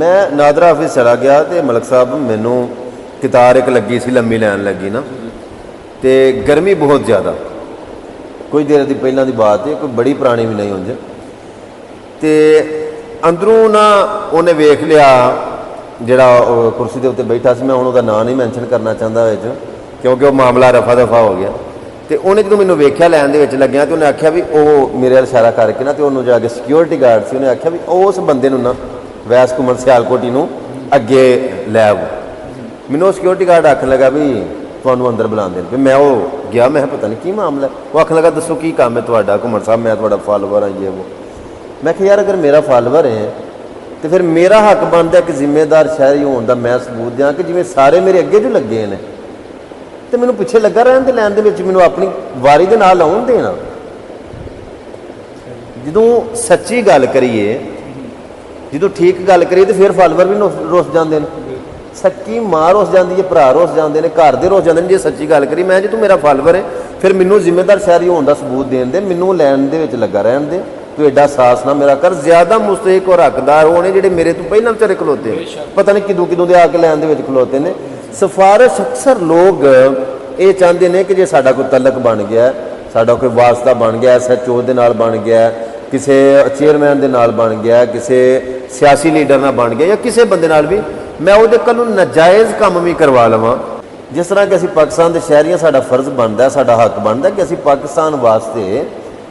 मैं नादरा ऑफिस चला गया तो मलिक साहब मैनू कितार एक लगी सी, लंबी लैन लगी ना, तो गर्मी बहुत ज़्यादा, कुछ देर की पहलों की बात है, कोई बड़ी पुरानी भी नहीं उंज। तो अंदरों ना उन्हें वेख लिया जिहड़ा कुर्सी के उत्ते बैठा से, मैं हुण उहदा नाम नहीं मैंशन करना चाहता विच क्योंकि वह मामला रफा दफा हो गया। तो उन्हें जो मैंने वेख्या लैन दे विच लग्या तो उन्हें आख्या भी वह मेरे वाल इशारा करके ना, तो उन्होंने जाके सिक्योरिटी गार्ड से उन्हें आख्या भी उस बंदे नूं ना वैस घुमन सियालकोटी नूं अगे लै आओ। मैनूं सिक्योरिटी गार्ड आखन लगा भी तुहानूं अंदर बुलांदे ने। मैं वो गया, मैं पता नहीं की मामला है। वो आखन लगा दसो की काम है तुहाडा घुमन साहब, मैं तुहाडा फॉलोवर हाँ ये वो। मैं कहा यार अगर मेरा फॉलोवर है तो फिर मेरा हक बनता है कि जिम्मेदार शहरी होने का मैं सबूत दें कि जिवें सारे मेरे अगे जो लगे हैं तो मैनूं पिछे लगा रहन दे, लैन दे विच मैनूं अपनी वारी दे नाल आउण देना। जदों सच्ची गल करिए, जो ठीक गल करिए तो फिर फॉलोवर भी रुस जाते हैं, सच्ची मां रुस जाती है, भरा रुस जाते हैं, घर दे रुस जाते हैं। जे सच्ची गल करी मैं जो तू मेरा फॉलोवर है फिर मैनूं जिम्मेदार शहरी होने का सबूत देन दे, मैनूं लैन दे विच लगा रहन दे, तू एडा साहस ना मेरा कर। ज्यादा मुस्तहिक और हकदार होने जिहड़े मेरे तो पहलां बेचारे खलोते हैं, पता नहीं किदों किदों दे आके लैन दे विच खलोते हैं। सिफारिश अक्सर लोग ये चाहते हैं कि जे साडा कोई तलक बन गया, साडा कोई वास्ता बन गया, SHO दे नाल बन गया, किसी चेयरमैन दे नाल बन गया, किसी सियासी लीडर नाल बन गया, या किसी बंदे नाल भी मैं उहदे कोलों नाजायज़ काम भी करवा लवां। जिस तरह कि असीं पाकिस्तान के शहरीआं साडा फर्ज बनता है, साडा हक बनता है कि असीं पाकिस्तान वास्ते,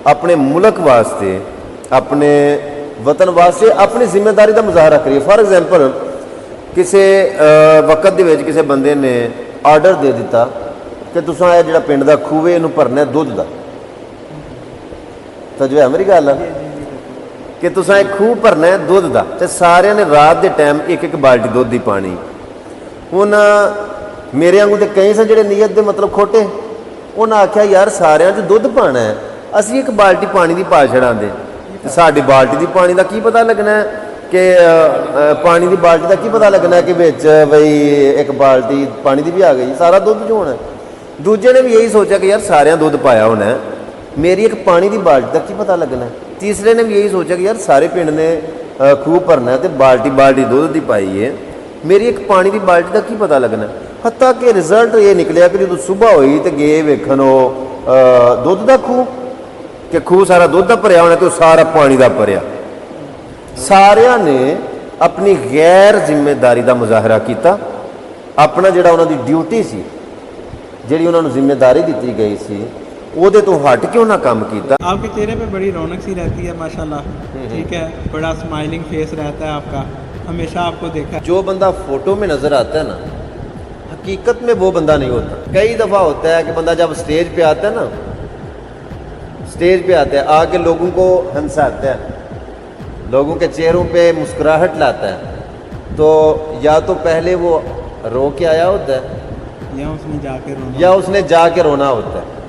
अपने मुल्क वास्ते, अपने वतन वास्ते अपनी जिम्मेदारी का मुजाहरा करिए। फॉर एग्जाम्पल किसी वक्त दे विच किसी बंदे ने आर्डर दे दिता कि तुसां यह जिहड़ा पिंड दा खूह है इहनूं भरना है दुध दा, तो जो है मेरी गल है कि तुसां एक खूह भरना है दुध दा, ते सारिआं ने रात के टाइम एक एक बाल्टी दुध दी पानी। हुण मेरे वांगू तो कई सन जिहड़े नीयत दे मतलब खोटे, उन्हें आख्या यार सारिआं च दुध पाना है, असीं एक बाल्टी पानी की पा छड़ांदे, साडी बाल्टी की पानी का की पता लगना है कि पानी की बाल्टी का की पता लगना है कि बिच बई एक बाल्टी पानी की भी आ गई, सारा दुध जो होना है। दूजे ने भी यही सोचा कि यार सारिਆਂ दुध पाया होना है, मेरी एक पानी की बाल्टी का की पता लगना है। तीसरे ने भी यही सोचा कि यार सारे पिंड ने खूह भरना है तो बाल्टी बाल्टी दुध की पाई है, मेरी एक पानी की बाल्टी का की पता लगना है। हत्ता कि रिजल्ट ये निकलिया कि जो सुबह हुई तो गए वेखन दुध का खूह, कि खूह सारा दुध का भरिया होना तो सारा पानी का भरिया। सारिया ने अपनी गैर जिम्मेदारी का मुजाहरा किया, अपना जिहड़ा उन्होंने ड्यूटी सी, जिहड़ी उन्होंने जिम्मेदारी दी गई सी, उहदे तो हट के उन्होंने काम किया। आपके चेहरे पे बड़ी रौनक सी रहती है माशाल्लाह, ठीक है, बड़ा स्माइलिंग फेस रहता है आपका, हमेशा आपको देखा है। जो बंदा फोटो में नजर आता है ना, हकीकत में वो बंदा नहीं होता। कई दफ़ा होता है कि बंदा जब स्टेज पे आता है ना, स्टेज पे आता है आके लोगों को हंसाता है, लोगों के चेहरों पे मुस्कुराहट लाता है, तो या तो पहले वो रो के आया होता है या उसने जाके रोना या उसने जाके रोना होता है।